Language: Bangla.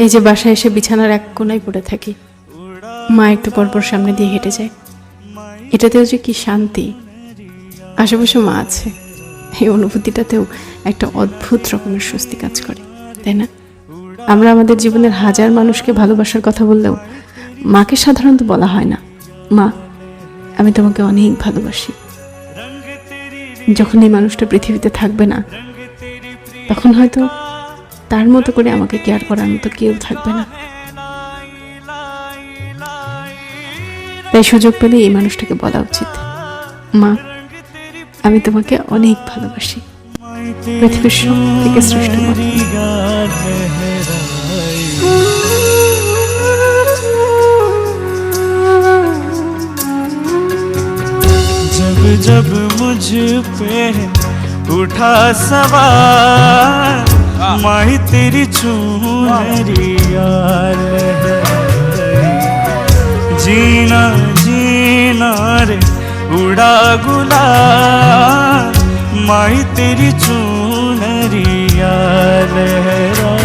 এই যে বাসায় এসে বিছানার এক কোনায় পড়ে থাকি, মা একটু পরপর সামনে দিয়ে হেঁটে যায়। এটাতেও যে কি শান্তি, আশেপাশে মা আছে, এই অনুভূতিটাতেও একটা অদ্ভুত রকমের স্বস্তি কাজ করে, তাই না? আমরা আমাদের জীবনের হাজার মানুষকে ভালোবাসার কথা বললেও মাকে সাধারণত বলা হয় না, মা আমি তোমাকে অনেক ভালোবাসি। যখন এই মানুষটা পৃথিবীতে থাকবে না, তখন হয়তো তার মতো করে আমাকে কেয়ার করার মতো কেউ থাকবে না। তাই সুযোগ পেলে এই মানুষটাকে বলা উচিত, মা আমি তোমাকে অনেক ভালোবাসি, পৃথিবীর সব থেকে শ্রেষ্ঠ বন্ধু। जब जब मुझ पे उठा सवार, माही तेरी चुनरी यार है। जीना जीना रे उड़ा गुलाल, माही तेरी चुनरी यार है।